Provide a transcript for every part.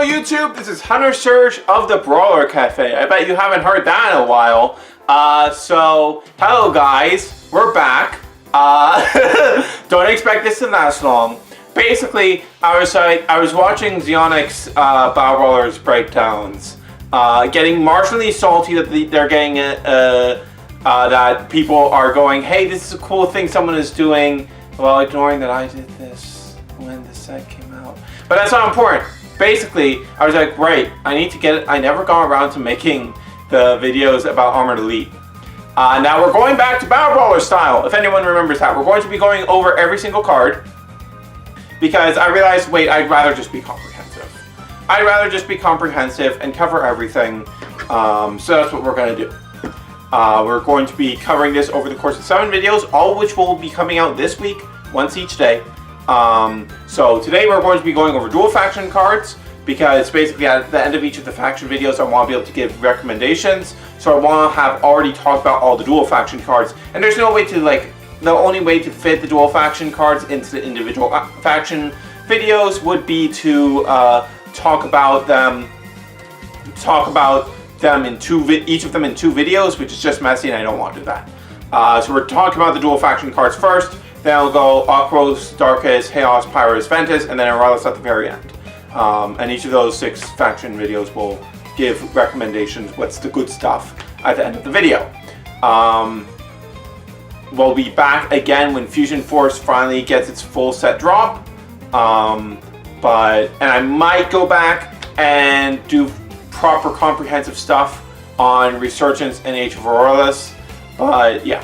YouTube, this is Hunter Surge of the Brawler Cafe. I bet you haven't heard that in a while. Hello guys, we're back. Don't expect this to last long. Basically, I was watching Xeonic's Battle Brawlers breakdowns, getting marginally salty that they're getting that people are going, hey, this is a cool thing someone is doing, while ignoring that I did this when the set came out. But that's not important. Basically, I was like, right, I need to get it. I never got around to making the videos about Armored Elite. Now we're going back to Battle Brawler style, if anyone remembers that. We're going to be going over every single card, because I realized, wait, I'd rather just be comprehensive. I'd rather just be comprehensive and cover everything. So that's what we're going to do. We're going to be covering this over the course of 7 videos, all of which will be coming out this week, once each day. So today we're going to be going over dual faction cards, because basically at the end of each of the faction videos I want to be able to give recommendations. So I want to have already talked about all the dual faction cards, and there's no way to the only way to fit the dual faction cards into the individual faction videos would be to talk about them in each of them in 2 videos, which is just messy and I don't want to do that. So we're talking about the dual faction cards first, then I'll go Aquos, Darkus, Chaos, Pyrus, Ventus, and then Aurelius at the very end. And each of those 6 faction videos will give recommendations, what's the good stuff at the end of the video. We'll be back again when Fusion Force finally gets its full set drop. And I might go back and do proper comprehensive stuff on Resurgence and Age of Aurelius. But yeah.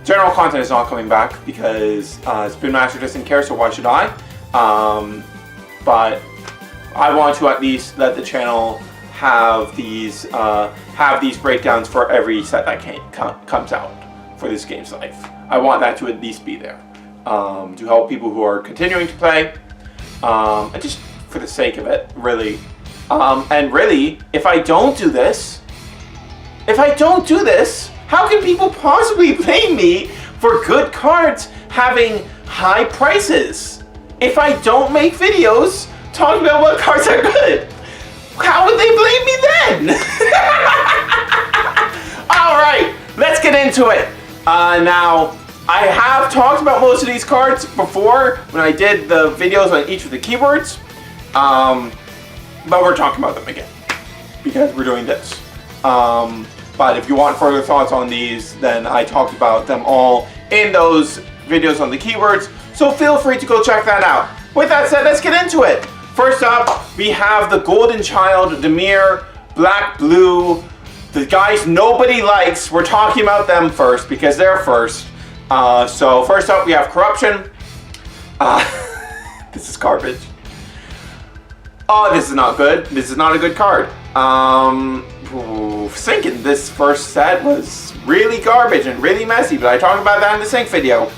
General content is not coming back because Spoon Master doesn't care, so why should I? But I want to at least let the channel have these breakdowns for every set that comes out for this game's life. I want that to at least be there to help people who are continuing to play, and just for the sake of it, really. And really, if I don't do this, how can people possibly blame me for good cards having high prices? If I don't make videos talking about what cards are good, how would they blame me then? Alright, let's get into it. Now, I have talked about most of these cards before when I did the videos on each of the keywords, but we're talking about them again because we're doing this. But if you want further thoughts on these, then I talked about them all in those videos on the keywords, so feel free to go check that out. With that said, let's get into it. First up, we have the Golden Child, Demir, Black Blue, the guys nobody likes. We're talking about them first because they're first. So first up, we have Corruption. This is garbage. Oh, this is not good. This is not a good card. Sinking this first set was really garbage and really messy, but I talked about that in the Sync video.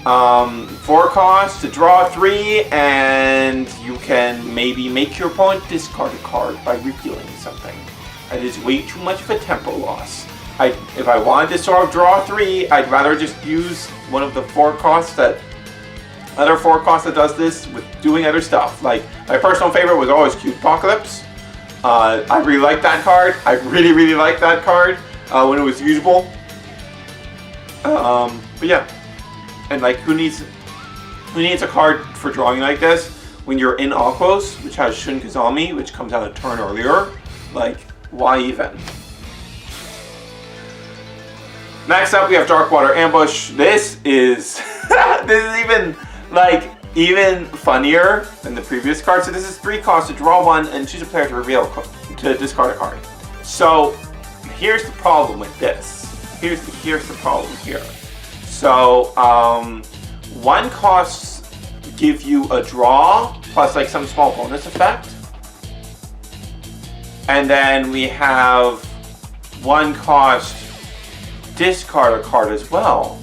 4 costs to draw 3, and you can maybe make your opponent discard a card by revealing something. That is way too much of a tempo loss. If I wanted to sort of draw 3, I'd rather just use one of the 4 costs that does this with doing other stuff. Like, my personal favorite was always Cute Apocalypse. I really like that card. I really, really like that card when it was usable. But yeah, and like, who needs a card for drawing like this when you're in Aquos, which has Shun Kazami, which comes out a turn earlier? Like, why even? Next up, we have Darkwater Ambush. This is even funnier than the previous card. So this is 3 costs to draw 1 and choose a player to discard a card. So here's the problem with this. Here's the problem here. So 1 costs give you a draw plus like some small bonus effect, and then we have 1 cost discard a card as well.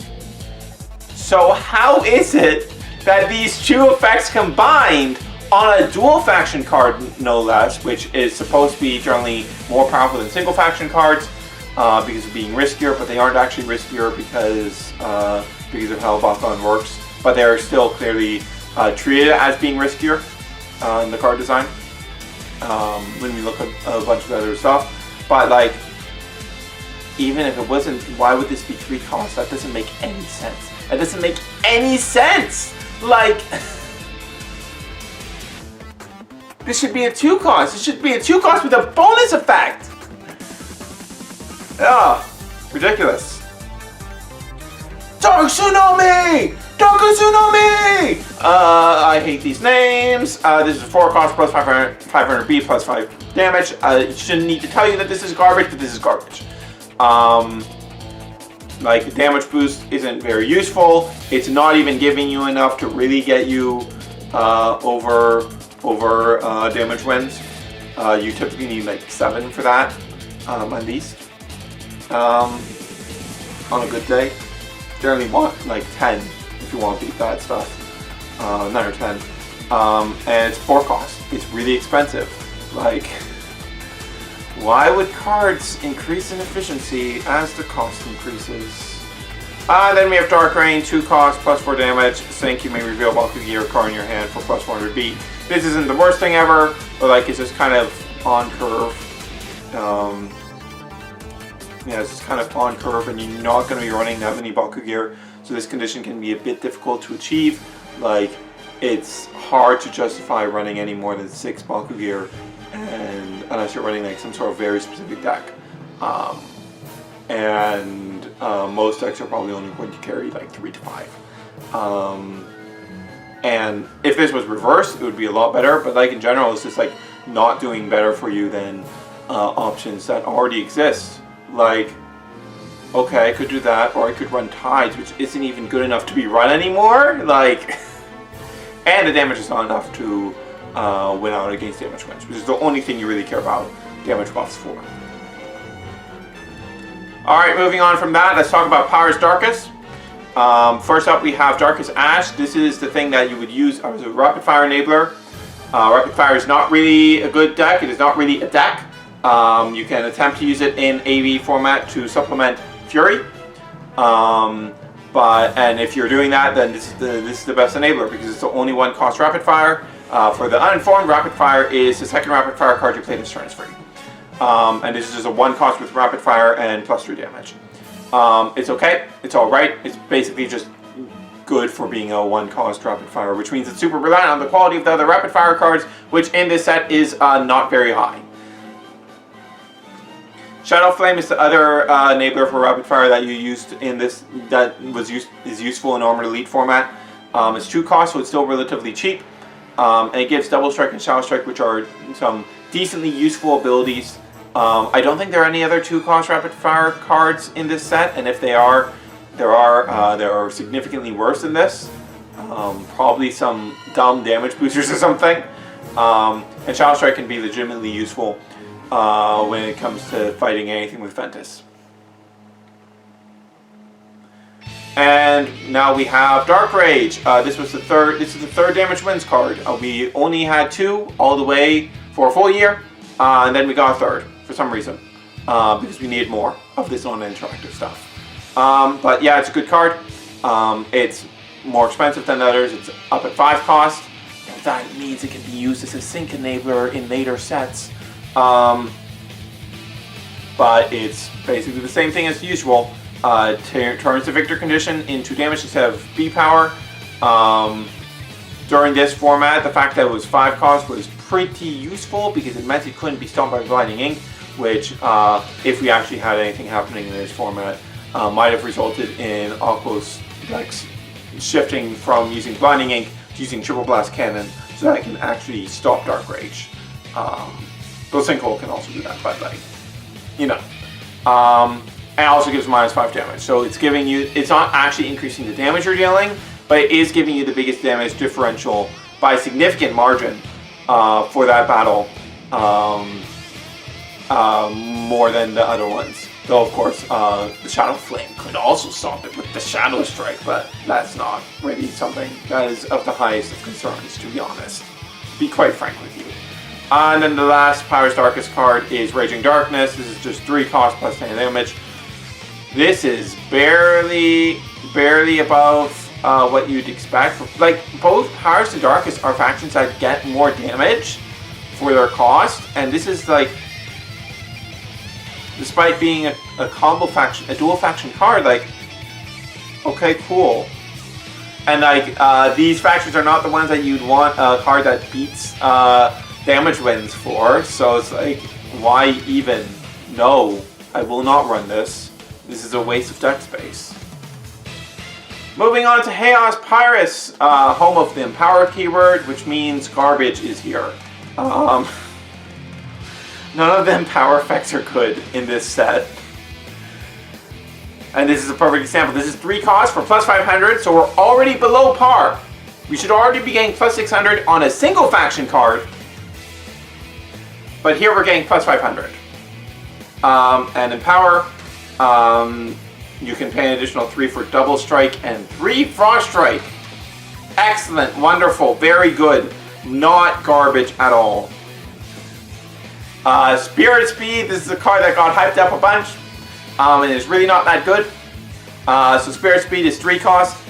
So how is it that these 2 effects combined on a dual faction card, no less, which is supposed to be generally more powerful than single faction cards because of being riskier, but they aren't actually riskier because of how Bakugan works, but they're still clearly treated as being riskier in the card design. when we look at a bunch of other stuff. But like, even if it wasn't, why would this be 3 costs? That doesn't make any sense. That doesn't make any sense! Like, this should be a 2 cost. This should be a 2 cost with a bonus effect! Ah, ridiculous. Dark Tsunami! Dark Tsunami! I hate these names. This is a 4 cost plus 500 B plus 5 damage. It shouldn't need to tell you that this is garbage, but this is garbage. Like, the damage boost isn't very useful. It's not even giving you enough to really get you over damage wins. You typically need like 7 for that, at least. On a good day. Generally want like 10 if you want to beat that stuff. 9 or 10. And it's 4 cost. It's really expensive. Like, why would cards increase in efficiency as the cost increases? Then we have Dark Rain, 2 cost, plus 4 damage. Sync, you may reveal Bakugan card in your hand for plus 400 beat. This isn't the worst thing ever, but like, it's just kind of on curve. Yeah, it's just kind of on curve, and you're not going to be running that many Bakugan, so this condition can be a bit difficult to achieve. Like, it's hard to justify running any more than 6 Bakugan, and unless you're running like some sort of very specific deck. Most decks are probably only going to carry like 3 to 5. And if this was reversed, it would be a lot better, but like in general, it's just like not doing better for you than options that already exist. Like, okay, I could do that, or I could run Tides, which isn't even good enough to be run anymore. Like, and the damage is not enough to win out against damage wins, which is the only thing you really care about damage buffs for. Alright, moving on from that, let's talk about Power's Darkest. First up, we have Darkest Ash. This is the thing that you would use as a Rapid Fire enabler. Rapid Fire is not really a good deck. It is not really a deck. You can attempt to use it in AV format to supplement Fury. And if you're doing that, then this is the best enabler, because it's the only 1 cost Rapid Fire. For the uninformed, Rapid Fire is the second Rapid Fire card you play this turn is free. And this is just a 1 cost with Rapid Fire and plus 3 damage. It's okay, it's alright, it's basically just good for being a 1 cost Rapid Fire, which means it's super reliant on the quality of the other Rapid Fire cards, which in this set is not very high. Shadow Flame is the other enabler for Rapid Fire that you used in this, is useful in Armored Elite format. It's 2 costs, so it's still relatively cheap. And it gives Double Strike and Shadow Strike, which are some decently useful abilities. I don't think there are any other 2 cost Rapid Fire cards in this set, and if they are, there are significantly worse than this. Probably some dumb damage boosters or something. And Shadow Strike can be legitimately useful when it comes to fighting anything with Ventus. And now we have Dark Rage. This is the third damage wins card. We only had 2 all the way for a full year, and then we got a 3rd for some reason, because we needed more of this non-interactive stuff. But yeah, it's a good card. It's more expensive than the others. It's up at 5 cost. And that means it can be used as a sync enabler in later sets. But it's basically the same thing as usual. Turns the Victor condition into damage instead of B power. During this format, the fact that it was 5 cost was pretty useful, because it meant it couldn't be stopped by Blinding Ink, which, if we actually had anything happening in this format, might have resulted in Aquos decks shifting from using Blinding Ink to using Triple Blast Cannon, so that it can actually stop Dark Rage. Though Sinkhole can also do that, but like, you know. And also gives -5 damage. So it's giving you, it's not actually increasing the damage you're dealing, but it is giving you the biggest damage differential by a significant margin for that battle, more than the other ones. Though of course, the Shadow Flame could also stop it with the Shadow Strike, but that's not really something that is of the highest of concerns, to be honest. Be quite frank with you. And then the last Power's Darkest card is Raging Darkness. This is just 3 cost plus 10 damage. This is barely above what you'd expect. Like, both Powers to Darkest are factions that get more damage, for their cost, and this is like, despite being a combo faction, a dual faction card, like, okay, cool. And like, these factions are not the ones that you'd want a card that beats damage wins for, so it's like, why even? No, I will not run this. This is a waste of deck space. Moving on to Chaos Pyrus, home of the Empower keyword, which means garbage is here. None of the Empower effects are good in this set. And this is a perfect example. This is 3 costs for plus 500, so we're already below par. We should already be getting plus 600 on a single faction card. But here we're getting plus 500. And Empower, you can pay an additional 3 for Double Strike and 3 Frost Strike. Excellent, wonderful, very good. Not garbage at all. Spirit Speed, this is a card that got hyped up a bunch. And is really not that good. So Spirit Speed is 3 costs.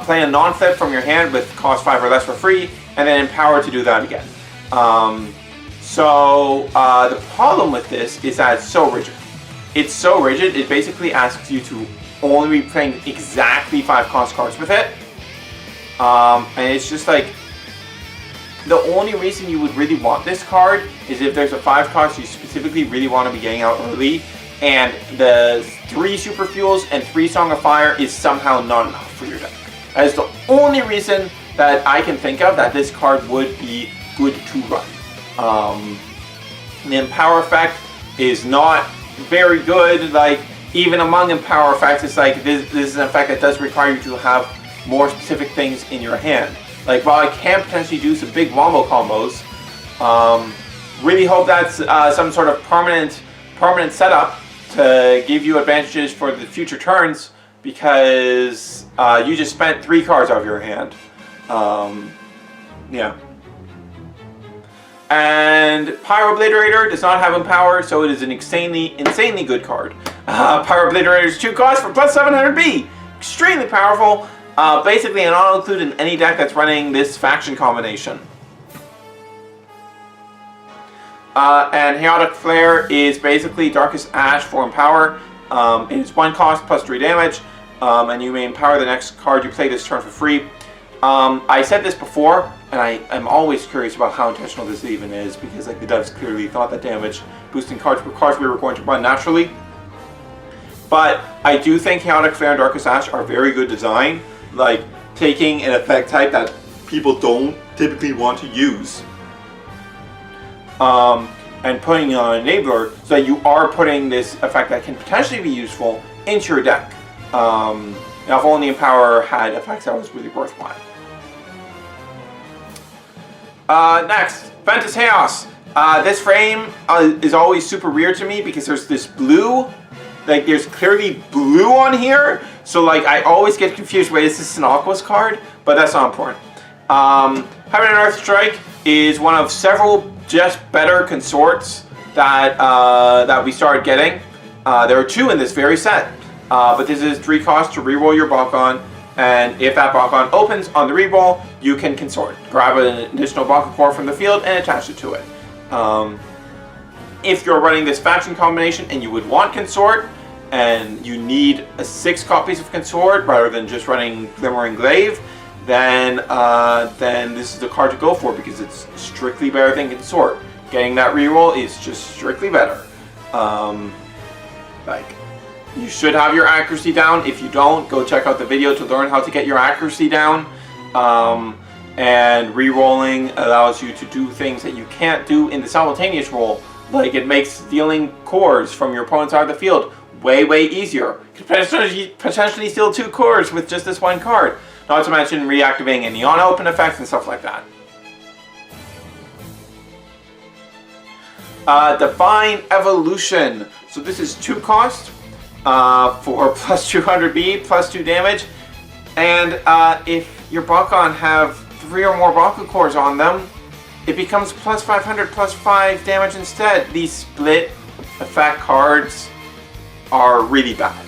Play a non-flip from your hand with cost 5 or less for free. And then Empower to do that again. The problem with this is that it's so rigid. It's so rigid, it basically asks you to only be playing exactly 5 cost cards with it. And it's just like, the only reason you would really want this card is if there's a 5 cost you specifically really want to be getting out early, and the 3 Super Fuels and 3 Song of Fire is somehow not enough for your deck. That is the only reason that I can think of that this card would be good to run. The Empower effect is not very good. Like, even among Empower effects, it's like this is an effect that does require you to have more specific things in your hand. Like, while I can potentially do some big wombo combos, really hope that's some sort of permanent setup to give you advantages for the future turns, because you just spent 3 cards out of your hand. Yeah. And Pyrobliterator does not have Empower, so it is an insanely good card. Pyrobliterator is 2 costs for plus 700B. Extremely powerful. Basically an auto-include in any deck that's running this faction combination. And Haotic Flare is basically Darkest Ash for Empower. It is 1 cost plus 3 damage, and you may empower the next card you play this turn for free. I said this before, and I'm always curious about how intentional this even is, because like the devs clearly thought that damage boosting cards were cards we were going to run naturally. But I do think Haotic Flare and Darkest Ash are very good design, like taking an effect type that people don't typically want to use, and putting it on an enabler so that you are putting this effect that can potentially be useful into your deck. Now, if only Empower had effects that was really worthwhile. Next, Ventus Chaos. This frame is always super weird to me because there's this blue, like there's clearly blue on here, so like I always get confused. Wait, is this an Aqua's card? But that's not important. Heaven and Earth Strike is one of several just better consorts that that we started getting. There are 2 in this very set, but this is 3 costs to reroll your Bakugan, and if that Bakugan opens on the reroll, you can consort. Grab an additional Baku core from the field and attach it to it. If you're running this faction combination and you would want consort, and you need 6 copies of consort rather than just running Glimmering Glaive, then this is the card to go for, because it's strictly better than consort. Getting that reroll is just strictly better. Like, you should have your accuracy down. If you don't, go check out the video to learn how to get your accuracy down. And re-rolling allows you to do things that you can't do in the simultaneous roll. Like, it makes dealing cores from your opponent's side of the field way easier. You could potentially steal 2 cores with just this 1 card. Not to mention reactivating any on-open effects and stuff like that. Divine Evolution. So this is 2 cost for plus 200B, plus 2 damage. And if your Bakugan have 3 or more Baku cores on them, it becomes plus 500, plus 5 damage instead. These split effect cards are really bad.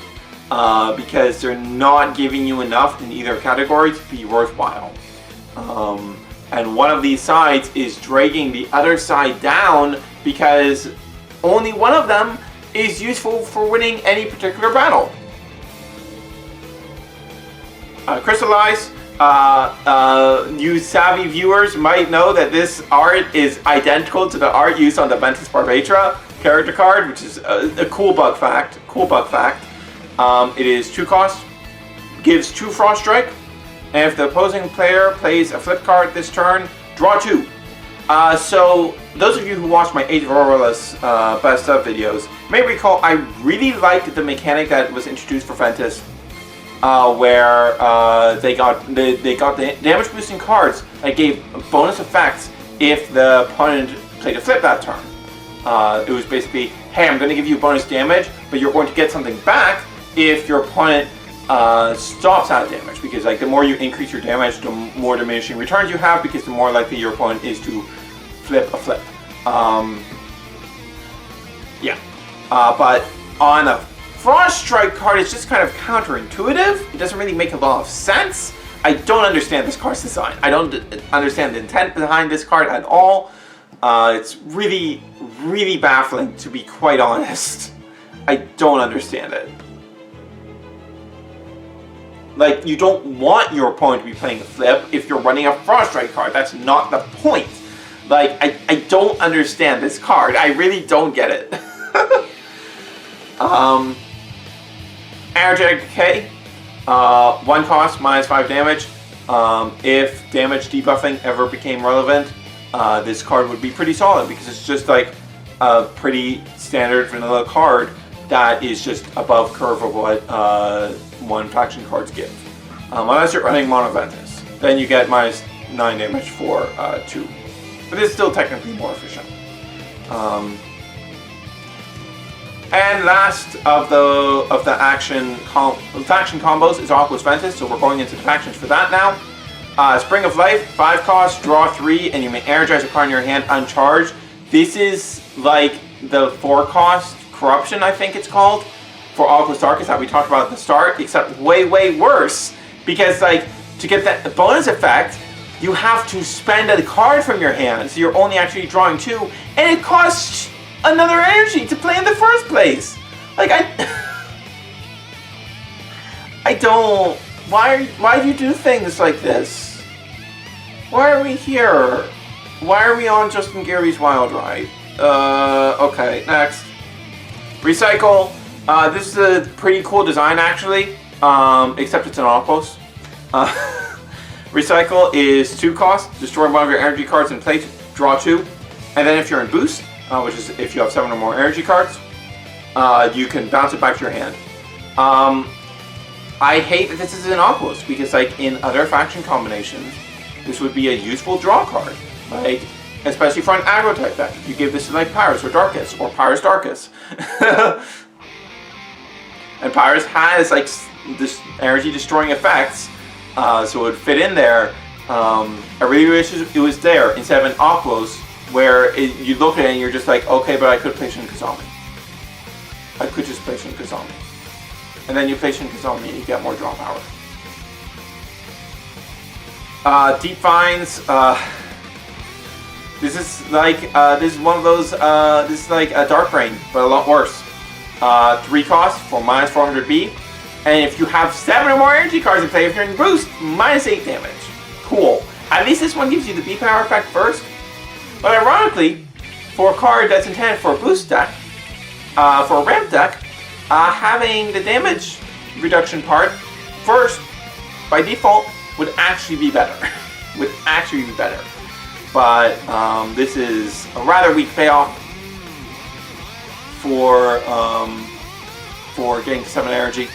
Because they're not giving you enough in either category to be worthwhile. and one of these sides is dragging the other side down because only one of them is useful for winning any particular battle. Crystallize. You savvy viewers might know that this art is identical to the art used on the Ventus Barbatra character card, which is a cool bug fact. It is 2 cost, gives 2 Frost Strike, and if the opposing player plays a flip card this turn, draw 2. So those of you who watched my Age of Aurela's best of videos may recall I really liked the mechanic that was introduced for Ventus, where they got the damage boosting cards that gave bonus effects if the opponent played a flip that turn. It was basically, hey, I'm going to give you bonus damage, but you're going to get something back if your opponent stops that damage, because like the more you increase your damage, the more diminishing returns you have, because the more likely your opponent is to flip a flip. But on a Frost Strike card, it's just kind of counterintuitive. It doesn't really make a lot of sense. I don't understand this card's design. I don't understand the intent behind this card at all. It's really, really baffling, to be quite honest. I don't understand it. Like, you don't want your opponent to be playing a flip if you're running a Frost Strike card. That's not the point. Like, I don't understand this card. I really don't get it. Energetic Decay. 1 cost, -5 damage. If damage debuffing ever became relevant, this card would be pretty solid, because it's just like a pretty standard vanilla card that is just above curve of what one faction cards give. Unless you're running Mono Ventus, then you get -9 damage for 2. But it's still technically more efficient. And last of the faction combos is Aquos Ventus, so we're going into the factions for that now. Spring of Life, 5 costs, draw 3, and you may energize a card in your hand uncharged. This is like the 4 cost Corruption, I think it's called, for Aquos Darkus that we talked about at the start, except way, way worse. Because like, to get that bonus effect, you have to spend a card from your hand, so you're only actually drawing 2, and it costs another energy to play in the first place. Like, I don't. Why do you do things like this? Why are we here? Why are we on Justin Gary's Wild Ride? Okay, next. Recycle. This is a pretty cool design, actually. Except it's an Aquos. Recycle is 2 cost. Destroy one of your energy cards in play. Draw 2. And then if you're in boost, which is if you have 7 or more energy cards, you can bounce it back to your hand. I hate that this is an Aquos, because like in other faction combinations, this would be a useful draw card. Like, especially for an aggro type deck. You give this to like Pyrus or Darkus, or Pyrus Darkus. And Pyrus has like this energy destroying effects, so it would fit in there. I really wish it was there instead of an Aquos, where you look at it and you're just like, okay, but I could play Shin Kazami. I could just play Shin Kazami. And then you play Shin Kazami and you get more draw power. Deep Vines. This is like this is one of those. This is like a Dark Brain, but a lot worse. 3 cost for -400B, and if you have 7 or more energy cards in play, if you're in boost, -8 damage. Cool. At least this one gives you the B power effect first. But ironically, for a card that's intended for a boost deck, for a ramp deck, having the damage reduction part first, by default, would actually be better. But this is a rather weak payoff for getting 7 energy.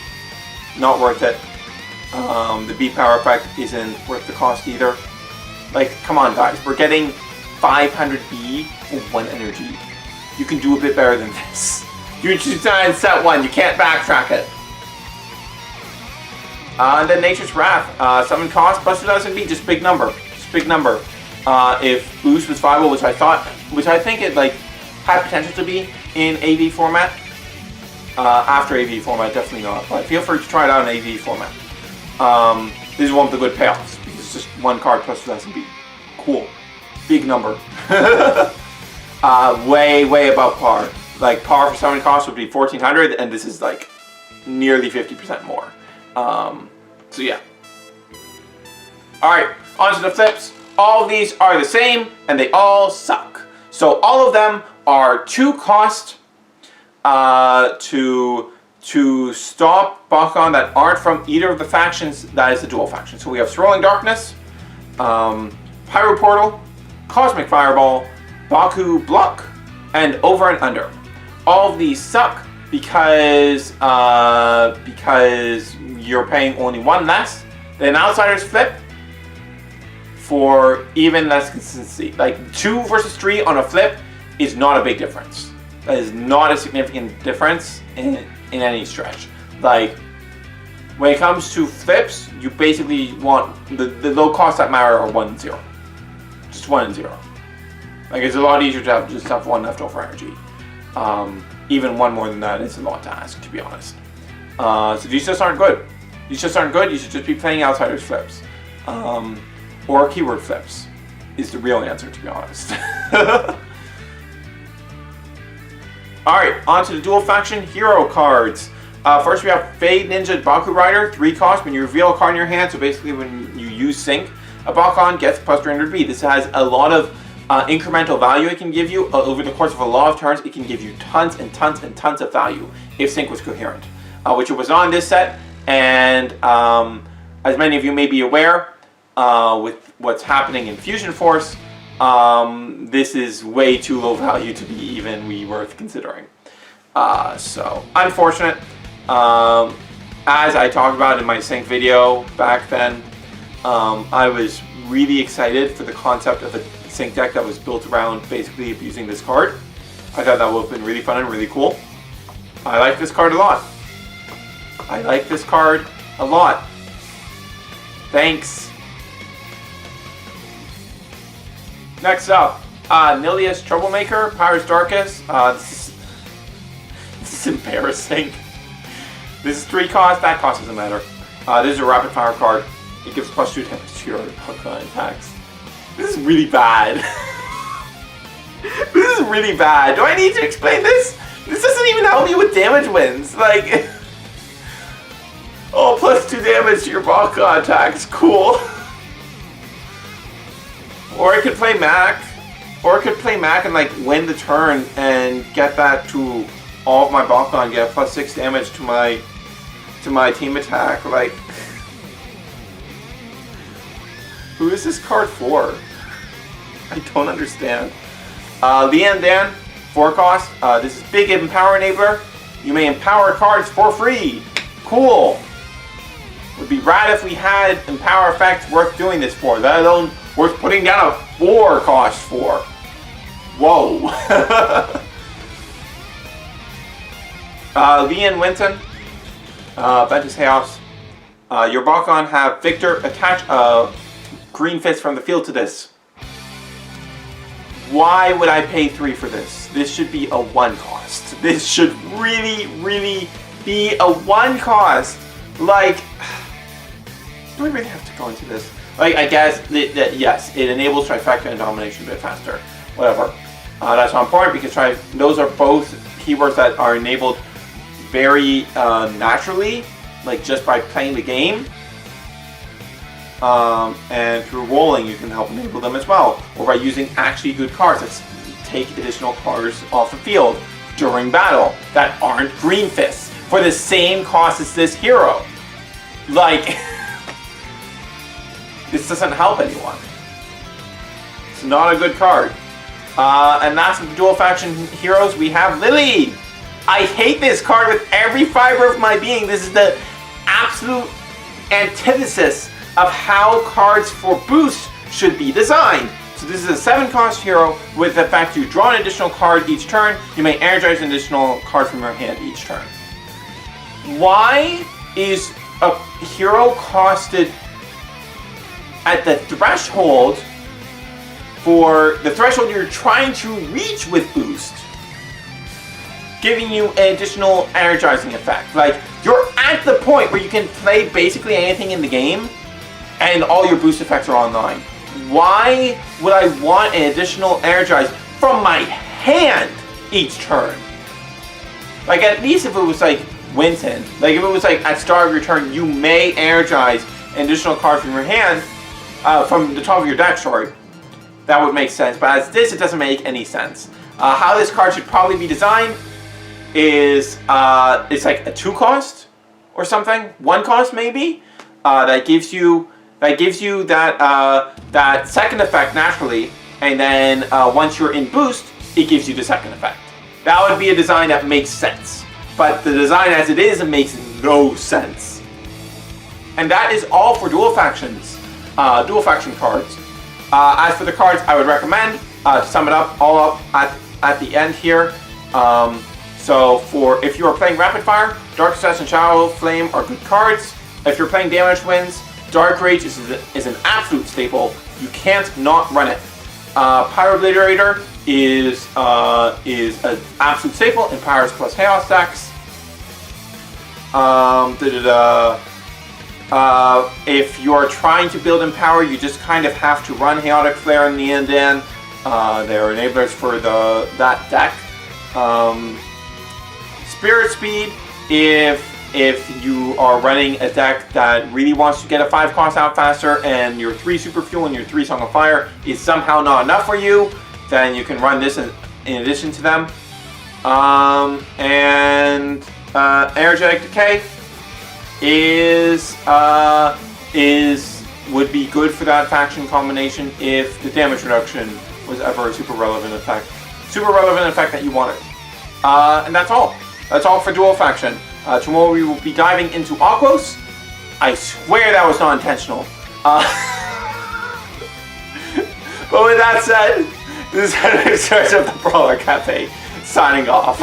Not worth it. The B power effect isn't worth the cost either. Like, come on guys, we're getting 500B for 1 energy. You can do a bit better than this. You design set 1, you can't backtrack it. And then Nature's Wrath, 7 cost, plus 2000B, just big number. If boost was viable, which I think it like had potential to be in AV format. After AV format, definitely not. But feel free to try it out in AV format. This is one of the good payoffs, because it's just 1 card plus 2000B. cool. Big number. Way above par. Like par for summon cost would be 1400, and this is like nearly 50% more. So yeah. Alright, on to the flips. All of these are the same, and they all suck. So all of them are 2 cost to stop Bakugan that aren't from either of the factions. That is the dual faction. So we have Swirling Darkness, Pyro Portal, Cosmic Fireball, Baku Block, and Over and Under. All of these suck because you're paying only 1 less than Outsiders flip for even less consistency. Like 2 versus 3 on a flip is not a big difference. That is not a significant difference in any stretch. Like when it comes to flips, you basically want the low cost that matter are 1 and 0. Just 1 and 0. Like it's a lot easier to have just have 1 leftover energy. Even 1 more than that is a lot to ask, to be honest. So these just aren't good. These just aren't good. You should just be playing Outsiders flips. Or keyword flips is the real answer, to be honest. Alright, on to the dual faction hero cards. First we have Fade Ninja Bakurider, 3 cost when you reveal a card in your hand. So basically when you use Sync, a Bakugan gets plus 300B. This has a lot of incremental value it can give you. Over the course of a lot of turns, it can give you tons and tons and tons of value if Sync was coherent. Which it was on this set, and as many of you may be aware, with what's happening in Fusion Force, this is way too low value to be even worth considering. So, unfortunate. As I talked about in my Sync video back then, I was really excited for the concept of a Sync deck that was built around basically abusing this card. I thought that would have been really fun and really cool. I like this card a lot. I like this card a lot. Thanks. Next up, Nillious Troublemaker, Pyro's Darkest. This is embarrassing. This is 3 cost, that cost doesn't matter. This is a rapid fire card. It gives plus 2 damage to your Bakugan attacks. This is really bad. This is really bad. Do I need to explain this? This doesn't even help you with damage wins. Like, oh, plus 2 damage to your Bakugan attacks. Cool. Or I could play Mac. Or I could play Mac and like win the turn and get that to all of my Bakugan, get plus 6 damage to my team attack. Like, who is this card for? I don't understand. Lia and Dan, 4 cost. This is big Empower Enabler. You may empower cards for free. Cool. Would be rad if we had Empower effects worth doing this for, let alone worth putting down a 4 cost for. Whoa. Lia and Wynton, Ventus Chaos. Your Bakugan have Victor attach a Green Fist from the field to this. Why would I pay 3 for this? This should be a 1 cost. This should really be a 1 cost. Like, do I really have to go into this? Like, I guess, yes, it enables Trifecta and Domination a bit faster. Whatever. That's not important because those are both keywords that are enabled very naturally, like just by playing the game. And through rolling you can help enable them as well, or by using actually good cards that take additional cards off the field during battle that aren't Green Fists for the same cost as this hero. Like, this doesn't help anyone. It's not a good card. And last of the dual faction heroes, we have Lily. I hate this card with every fiber of my being. This is the absolute antithesis of how cards for boost should be designed. So this is a 7 cost hero with the fact you draw an additional card each turn. You may energize an additional card from your hand each turn. Why is a hero costed at the threshold for the threshold you're trying to reach with boost, giving you an additional energizing effect? Like, you're at the point where you can play basically anything in the game and all your boost effects are online. why would I want an additional Energize from my hand each turn? Like, at least if it was like Wynton, like if it was like at start of your turn, you may Energize an additional card from your hand, from the top of your deck, sorry. That would make sense, but as this, it doesn't make any sense. How this card should probably be designed is, it's like a 2 cost or something, 1 cost maybe, that gives you that second effect naturally, and then once you're in boost, it gives you the second effect. That would be a design that makes sense, but the design as it is, it makes no sense. And that is all for dual faction cards. As for the cards, I would recommend, to sum it up, all up at the end here. So if you are playing Rapid Fire, Dark Assassin and Shadow Flame are good cards. If you're playing Damage Winds, Dark Rage is an absolute staple. You can't not run it. Pyrobliterator is an absolute staple in Powers plus Chaos decks. If you are trying to build in power, you just kind of have to run Haotic Flare and Lia and Dan. They're enablers for that deck. Spirit Speed, if you are running a deck that really wants to get a 5 cost out faster and your 3 Super Fuel and your 3 Song of Fire is somehow not enough for you, then you can run this in addition to them. Energetic Decay would be good for that faction combination if the damage reduction was ever a super relevant effect that you wanted. And that's all. That's all for dual faction. Tomorrow we will be diving into Aquos. I swear that was not intentional. But with that said, this is Haotic Search of the Brawler Cafe signing off.